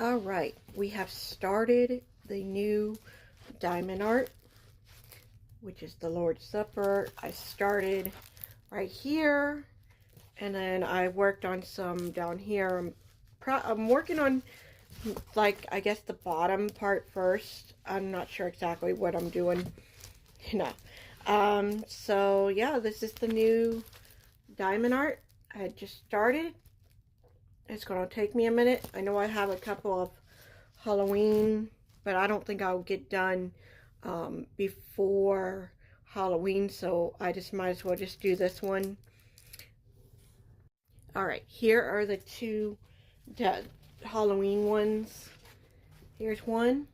All right, we have started the new diamond art, which is the Lord's Supper. I started right here, and then I worked on some down here. I'm working on, like, I guess the bottom part first. I'm not sure exactly what I'm doing, you know. So yeah, this is the new diamond art. I just started. It's going to take me a minute. I know I have a couple of Halloween, but I don't think I'll get done before Halloween, so I just might as well just do this one. Alright, here are the two Halloween ones. Here's one.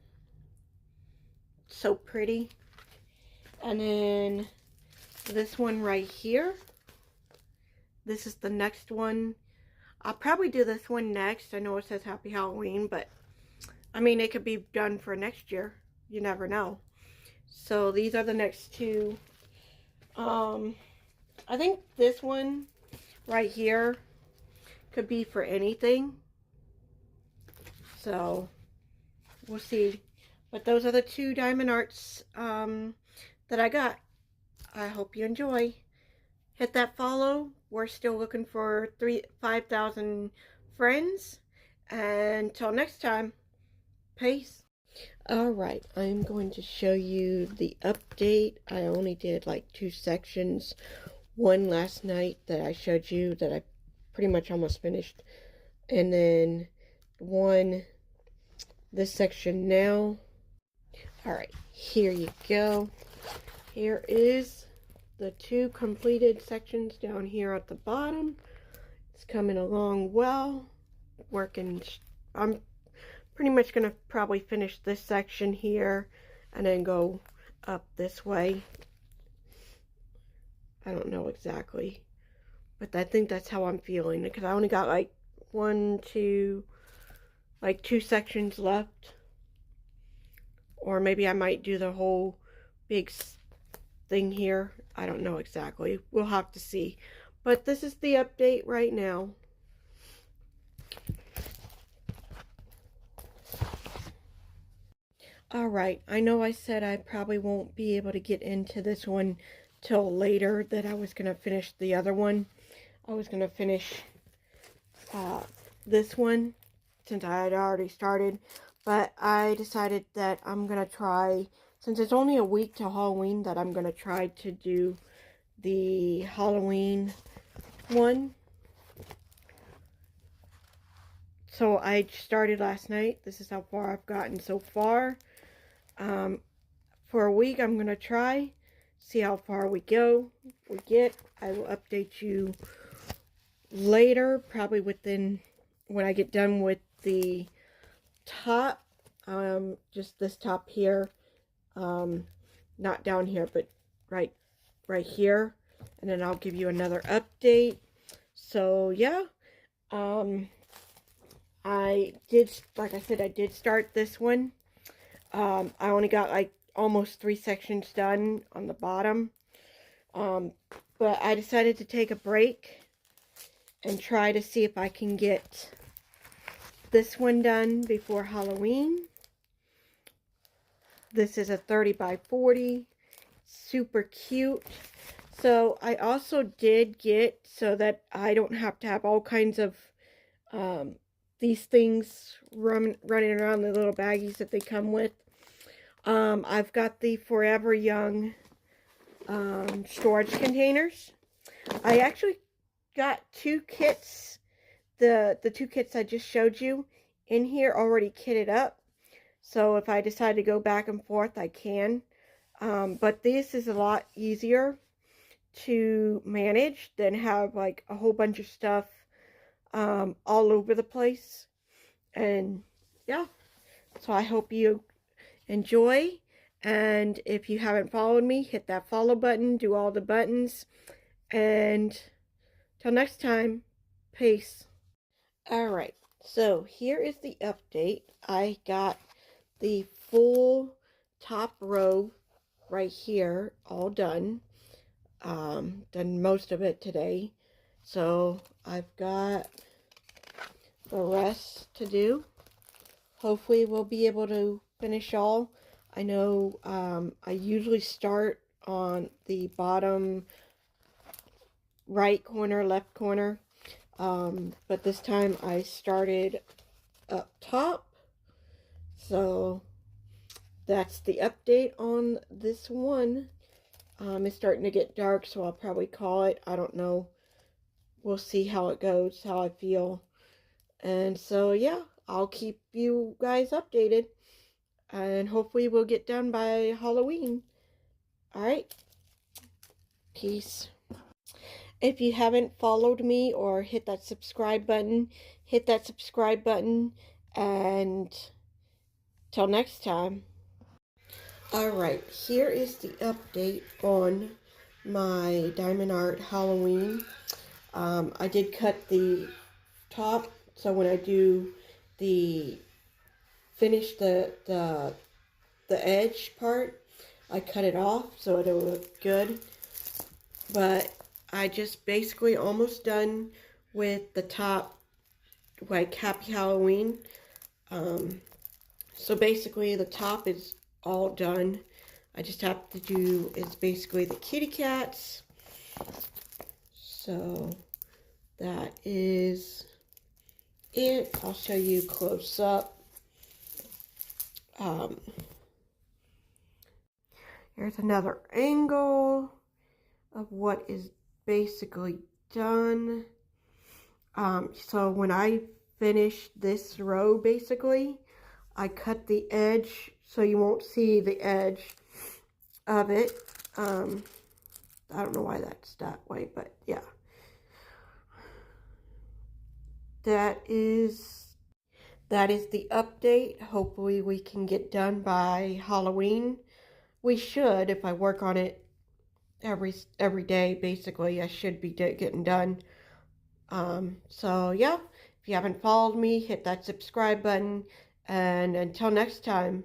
So pretty. And then this one right here. This is the next one. I'll probably do this one next. I know it says Happy Halloween, but I mean, it could be done for next year. You never know. So these are the next two. I think this one right here could be for anything. So we'll see. But those are the two diamond arts that I got. I hope you enjoy. Hit that follow. We're still looking for 5,000 friends. And until next time, peace. Alright, I'm going to show you the update. I only did like 2 sections. One last night that I showed you that I pretty much almost finished. And then one, this section now. Alright, here you go. Here is the 2 completed sections down here at the bottom. It's coming along well. Working, I'm pretty much going to probably finish this section here and then go up this way. I don't know exactly, but I think that's how I'm feeling, because I only got like 2 sections left, or maybe I might do the whole big thing here. I don't know exactly. We'll have to see, but this is the update right now. Alright, I know I said I probably won't be able to get into this one till later, that I was going to finish the other one. I was going to finish this one since I had already started, but I decided that I'm going to try, since it's only a week till Halloween, that I'm going to try to do the Halloween one. So I started last night. This is how far I've gotten so far. For a week, I'm going to try, see how far we get. I will update you later, probably within, when I get done with the top, just this top here, not down here, but right here, and then I'll give you another update. So yeah, I did, like I said, I did start this one. I only got like almost 3 sections done on the bottom. But I decided to take a break and try to see if I can get this one done before Halloween. This is a 30 by 40. Super cute. So I also did get, so that I don't have to have all kinds of these things running around, the little baggies that they come with. I've got the Forever Young storage containers. I actually got 2 kits, the 2 kits I just showed you in here already kitted up. So if I decide to go back and forth, I can. But this is a lot easier to manage than have like a whole bunch of stuff all over the place. And yeah, so I hope you enjoy, and if you haven't followed me, hit that follow button, do all the buttons, and till next time, peace. Alright, so here is the update. I got the full top row right here all done. Done most of it today, so I've got the rest to do. hopefully we'll be able to finish all. I know I usually start on the bottom right corner, left corner, but this time I started up top. So that's the update on this one. It's starting to get dark, so I'll probably call it. I don't know. We'll see how it goes, how I feel. And so, yeah, I'll keep you guys updated. And hopefully we'll get done by Halloween. Alright, peace. If you haven't followed me or hit that subscribe button, hit that subscribe button. And till next time. Alright, here is the update on my Diamond Art Halloween. I did cut the top, so when I do finish the edge part, I cut it off so it'll look good. But I just basically almost done with the top, like Happy Halloween. So basically the top is all done. I just have to do is basically the kitty cats. So that is it. I'll show you close up. Here's another angle of what is basically done. So when I finish this row, basically, I cut the edge so you won't see the edge of it. I don't know why that's that way, but yeah. That is the update. Hopefully we can get done by Halloween. We should, if I work on it every day, basically, I should be getting done. So yeah, if you haven't followed me, hit that subscribe button. And until next time,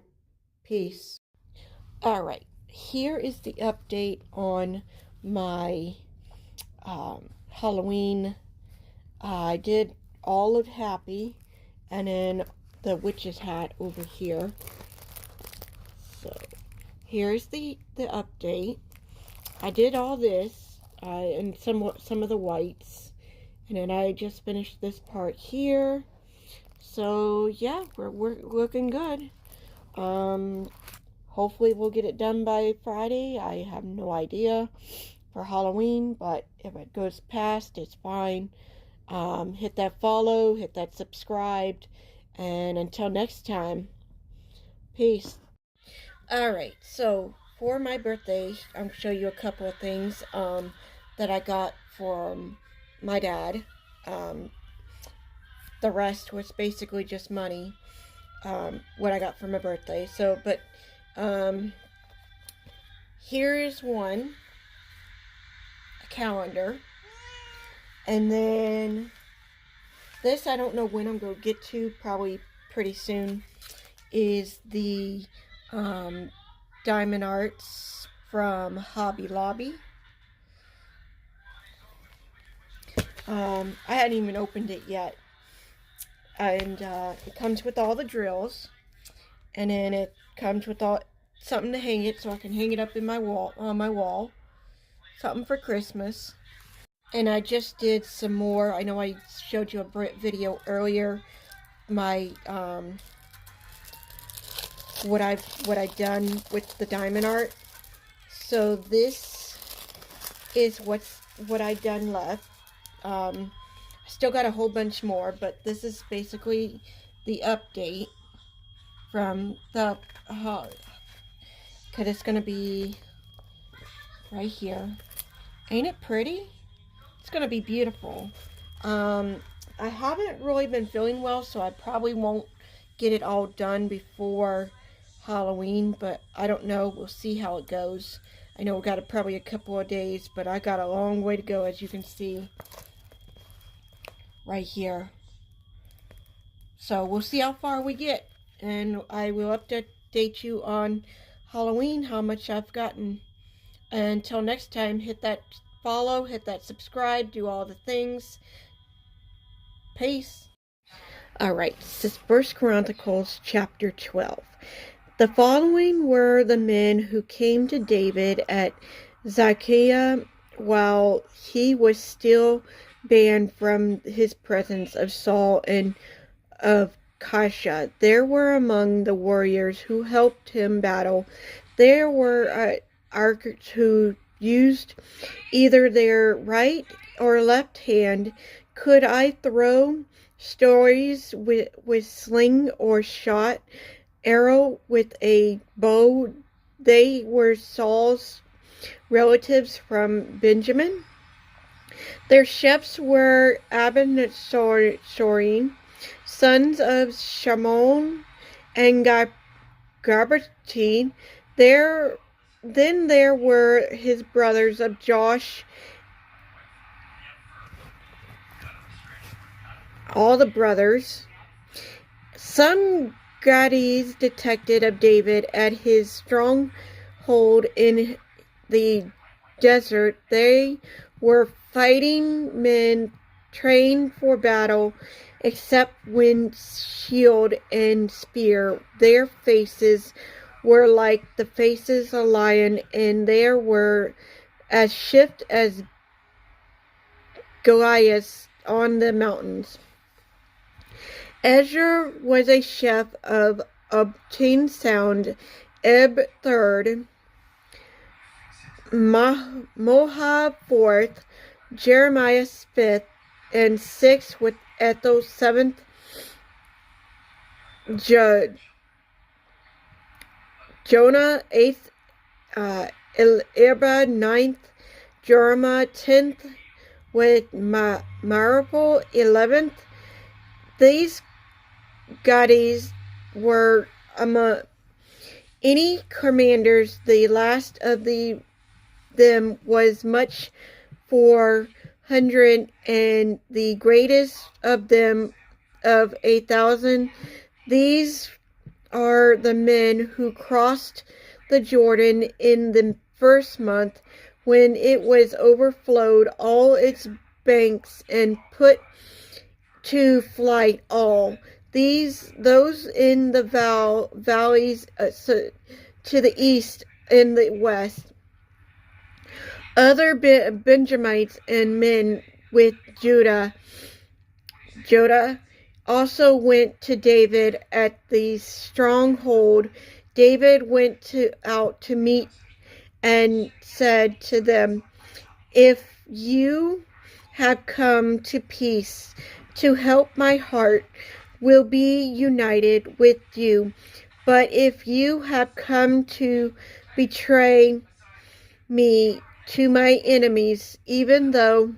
peace. Alright, here is the update on my Halloween. I did all of Happy, and then the witch's hat over here. So here's the update. I did all this and some of the whites, and then I just finished this part here. So yeah, we're looking good. Hopefully we'll get it done by Friday. I have no idea for Halloween, but if it goes past, it's fine. Hit that follow, hit that subscribed, and until next time, peace. Alright, so for my birthday, I'm going to show you a couple of things that I got from my dad. The rest was basically just money, what I got for my birthday. So, but here's one, a calendar. And then this, I don't know when I'm going to get to, probably pretty soon, is the Diamond Arts from Hobby Lobby. I hadn't even opened it yet. And it comes with all the drills. And then it comes with something to hang it, so I can hang it up in my wall, on my wall. Something for Christmas. And I just did some more. I know I showed you a video earlier. My what I've done with the diamond art. So this is what I've done left. I still got a whole bunch more, but this is basically the update from the because it's gonna be right here. Ain't it pretty? It's gonna be beautiful. I haven't really been feeling well, so I probably won't get it all done before Halloween, but I don't know. We'll see how it goes. I know we got probably a couple of days, but I got a long way to go, as you can see right here. So we'll see how far we get, and I will update you on Halloween, how much I've gotten. Until next time, hit that follow, hit that subscribe, do all the things. Peace. All right, this is 1 Chronicles chapter 12. The following were the men who came to David at Ziklag while he was still banned from his presence of Saul and of Kasha. There were among the warriors who helped him battle. There were archers who used either their right or left hand. Could I throw stories with sling or shot arrow with a bow? They were Saul's relatives from Benjamin. Their chefs were Abinadab, sons of Shimon and Gabertin. Then there were his brothers of Josh, all the brothers. Some Gades detected of David at his stronghold in the desert. They were fighting men trained for battle, except with shield and spear. Their faces were like the faces of a lion, and they were as swift as Goliath on the mountains. Ezra was a chef of obtain sound, Eb third, Mohab fourth, Jeremiah fifth, and sixth with Ethel seventh, Jonah eighth, Eliab ninth, Jeremiah 10th, with Maripol 11th. These Gades were among any commanders. The last of them was much 400, and the greatest of them of 1,000. These are the men who crossed the Jordan in the first month, when it was overflowed all its banks, and put to flight all those in the valleys to the east and the west. Other Benjamites and men with Judah also went to David at the stronghold. David went out to meet and said to them, "If you have come to peace to help, my heart will be united with you. But if you have come to betray me to my enemies, even though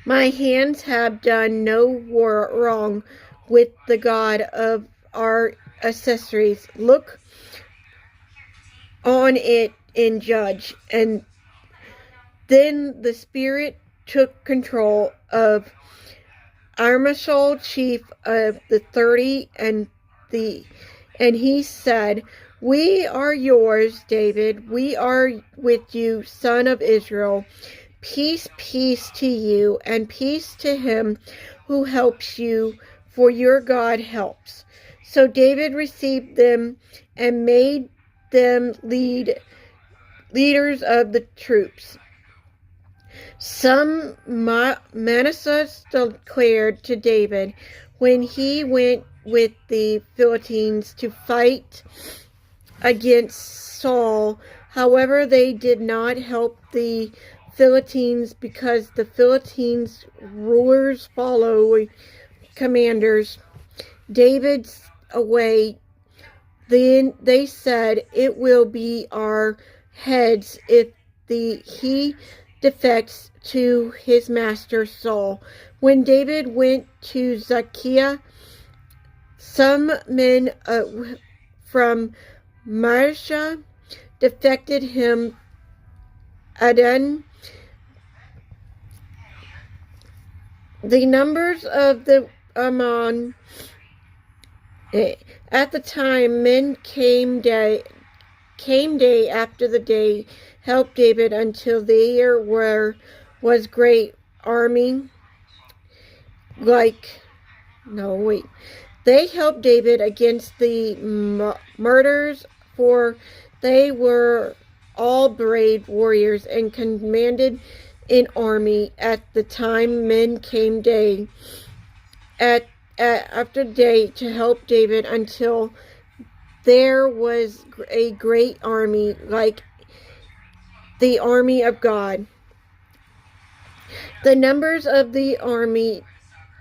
my hands have done no wrong with the God of our ancestors, look on it and judge." And then the Spirit took control of Amasa, chief of the 30, and he said, "We are yours, David. We are with you, son of Israel. Peace, peace to you, and peace to him who helps you, for your God helps." So David received them and made them leaders of the troops. Some Manasseh declared to David when he went with the Philistines to fight against Saul. However, they did not help the Philistines because the Philistines rulers follow commanders David's away. Then they said, "It will be our heads if he defects to his master Saul." When David went to Ziklag, some men from Marsha defected him. Adan, the numbers of the Ammon at the time, men came day after the day, helped David until there was great army like No, wait. They helped David against the murders, for they were all brave warriors and commanded an army. At the time, men came day after day to help David until there was a great army like the army of God. The numbers of the army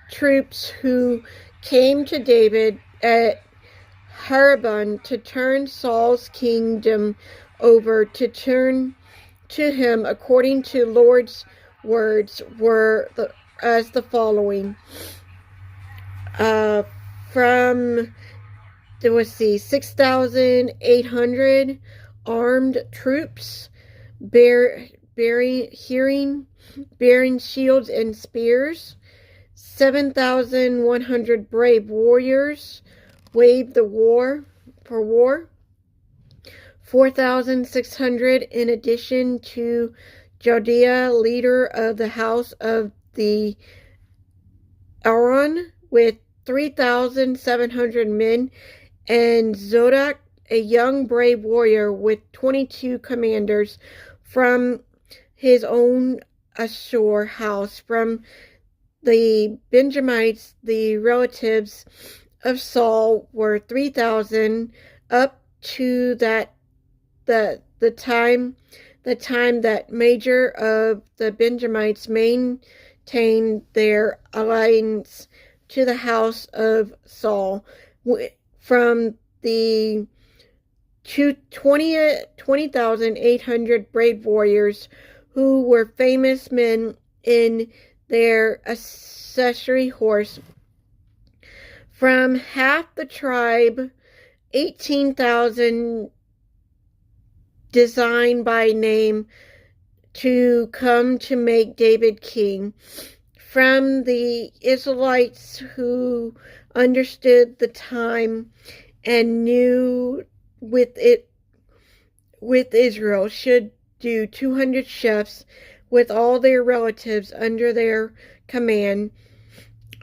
troops who came to David at Hebron to turn Saul's kingdom over, to turn to him according to Lord's words, were as the following. From, let's see, 6,800 armed troops bearing shields and spears. 7,100 brave warriors waved the war for war. 4,600 in addition to Jodiah, leader of the house of the Aaron, with 3,700 men, and Zodok, a young brave warrior, with 22 commanders from his own Ashur house. From the Benjamites, the relatives of Saul, were 3,000, up to the time that major of the Benjamites maintained their alliance to the house of Saul. From the 20,800 brave warriors who were famous men in their accessory horse. From half the tribe, 18,000 designed by name to come to make David king. From the Israelites who understood the time and knew with Israel should do, 200 chefs with all their relatives under their command.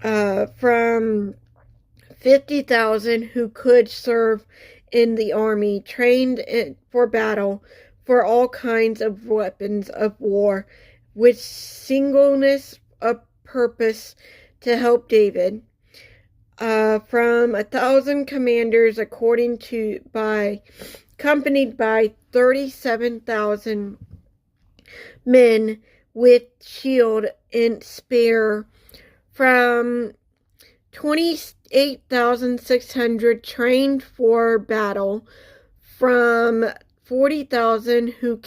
From 50,000 who could serve in the army, trained for battle, for all kinds of weapons of war, with singleness of purpose to help David. From 1,000 commanders accompanied by 37,000 men with shield and spear. From 28,600 trained for battle. From 40,000 who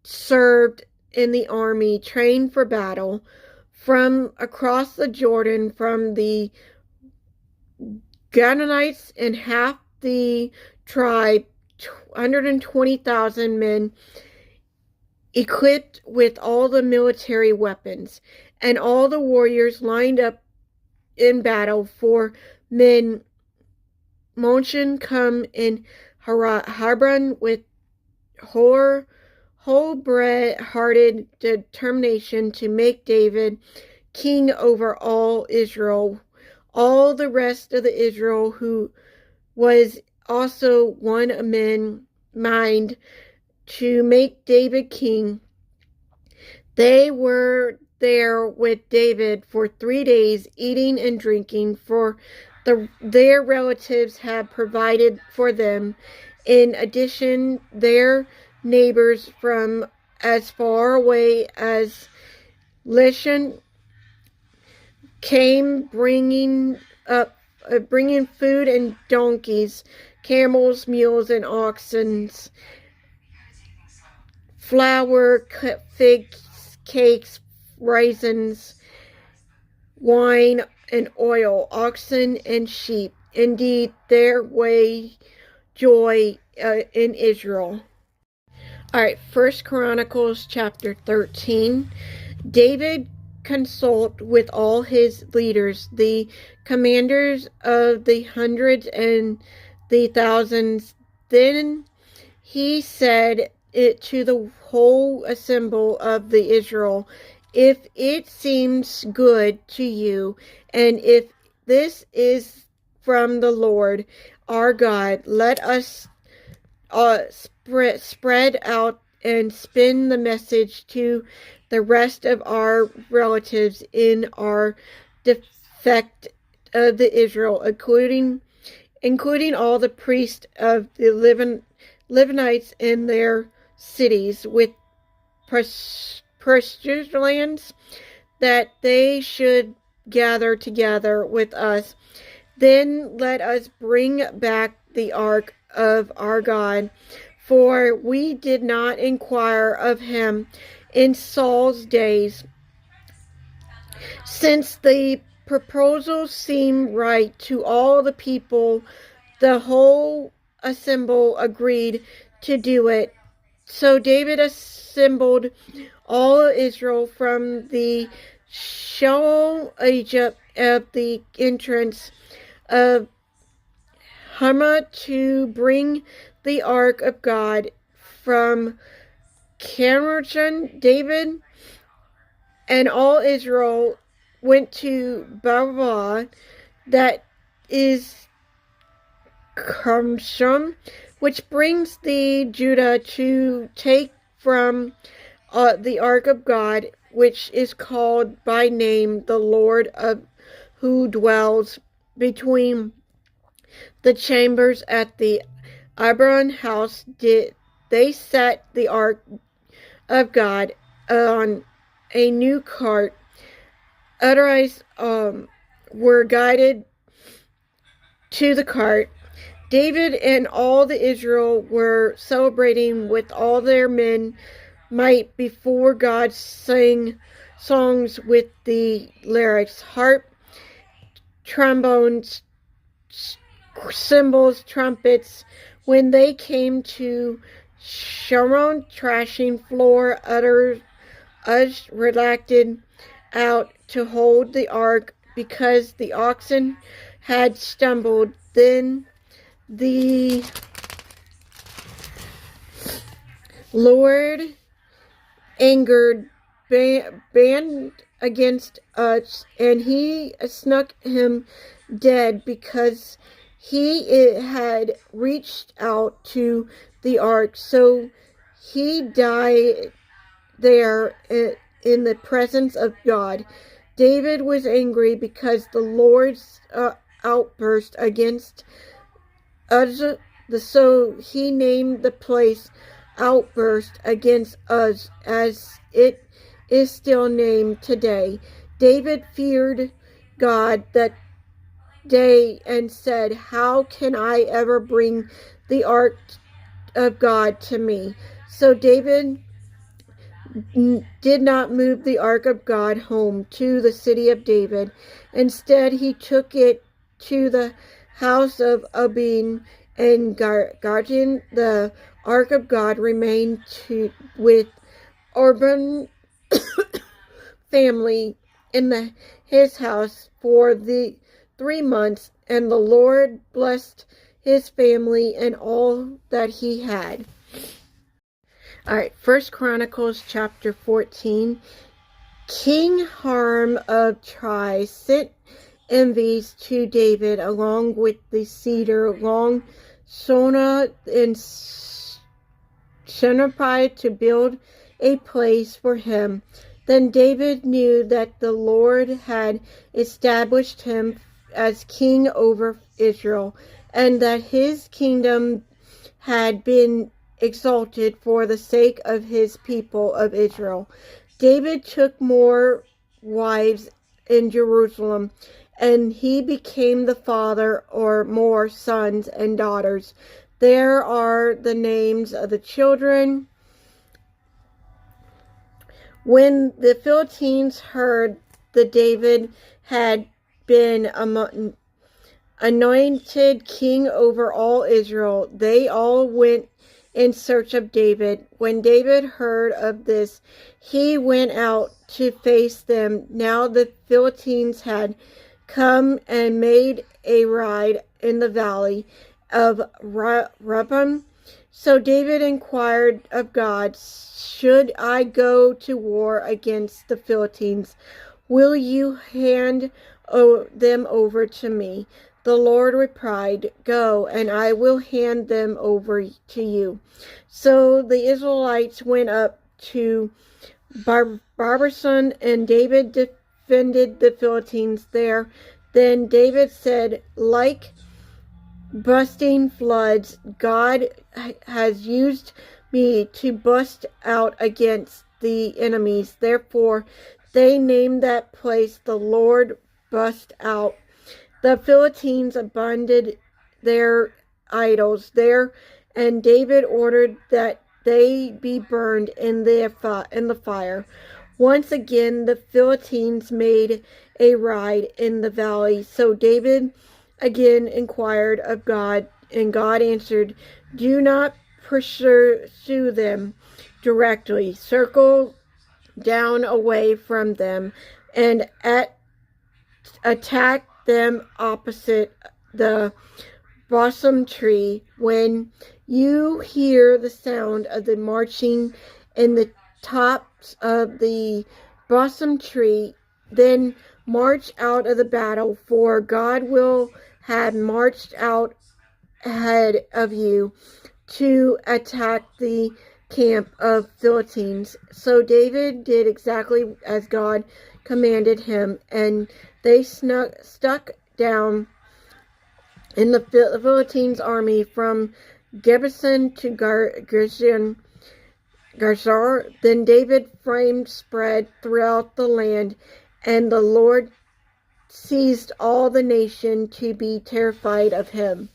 served in the army, trained for battle. From across the Jordan, from the Gadites and half the tribe, 120,000 men equipped with all the military weapons, and all the warriors lined up in battle. For men motion come in Hebron with whole-hearted determination to make David king over all Israel. All the rest of the Israel who was also one mind to make David king. They were there with David for 3 days, eating and drinking, for their relatives had provided for them. In addition, their neighbors from as far away as Lishan came, bringing food and donkeys, camels, mules, and oxen, flour, fig cakes, raisins, wine, and oil, oxen and sheep. Indeed, there was joy in Israel. All right, 1 Chronicles chapter 13. David consult with all his leaders, the commanders of the hundreds and the thousands. Then he said it to the whole assembly of the Israel, if it seems good to you, and if this is from the Lord our God. Let us spread out and spin the message to the rest of our relatives in our defect of the Israel, including all the priests of the Levanites in their cities with presbyterians, that they should gather together with us. Then let us bring back the ark of our God, for we did not inquire of him in Saul's days. Since the proposal seemed right to all the people, the whole assembly agreed to do it. So David assembled all Israel from the Sheol Egypt at the entrance of Hamath to bring the ark of God from Carmel. David and all Israel went to Baalah, that is Carmel, which brings the Judah, to take from the ark of God, which is called by name the Lord of who dwells between the chambers at the Abraham house. They set the ark of God on a new cart. Others were guided to the cart. David and all the Israel were celebrating with all their men might before God, sang songs with the lyrics, harp, trombones, cymbals, trumpets. When they came to Sharon, threshing floor, others relaxed out to hold the ark because the oxen had stumbled. Then the Lord angered band against us, and he snuck him dead because he had reached out to the ark. So he died there in the presence of God. David was angry because the Lord's outburst against us, so he named the place Outburst against us, as it is still named today. David feared God that day and said, "How can I ever bring the ark of God to me?" So David did not move the ark of God home to the city of David. Instead, he took it to the house of Obed and Gideon. The ark of God remained with Obed's family in his house for the 3 months, and the Lord blessed his family and all that he had. All right, 1 Chronicles chapter 14. King Hiram of Tyre sent envoys to David along with the cedar, long Sona, and Shenappai to build a place for him. Then David knew that the Lord had established him as king over Israel, and that his kingdom had been exalted for the sake of his people of Israel. David took more wives in Jerusalem, and he became the father or more sons and daughters. There are the names of the children. When the Philistines heard that David had been anointed king over all Israel, they all went in search of David. When David heard of this, he went out to face them. Now the Philistines had come and made a raid in the valley of Rephaim. So David inquired of God, "Should I go to war against the Philistines? Will you hand them over to me. The Lord replied, Go, and I will hand them over to you. So the Israelites went up to Barbason, and David defended the Philistines there. Then David said, Like busting floods, God has used me to bust out against the enemies. Therefore, they named that place the Lord Bust Out. The Philistines abandoned their idols there, and David ordered that they be burned in the fire. Once again, the Philistines made a raid in the valley. So David again inquired of God, and God answered, Do not pursue them directly. Circle down away from them and attack them opposite the balsam tree. When you hear the sound of the marching in the tops of the balsam tree, then march out of the battle, for God will have marched out ahead of you to attack the camp of Philistines. So David did exactly as God commanded him, and they stuck down in the Philistines' army from Gibeon to Garzar. Then David fame spread throughout the land, and the Lord caused all the nation to be terrified of him.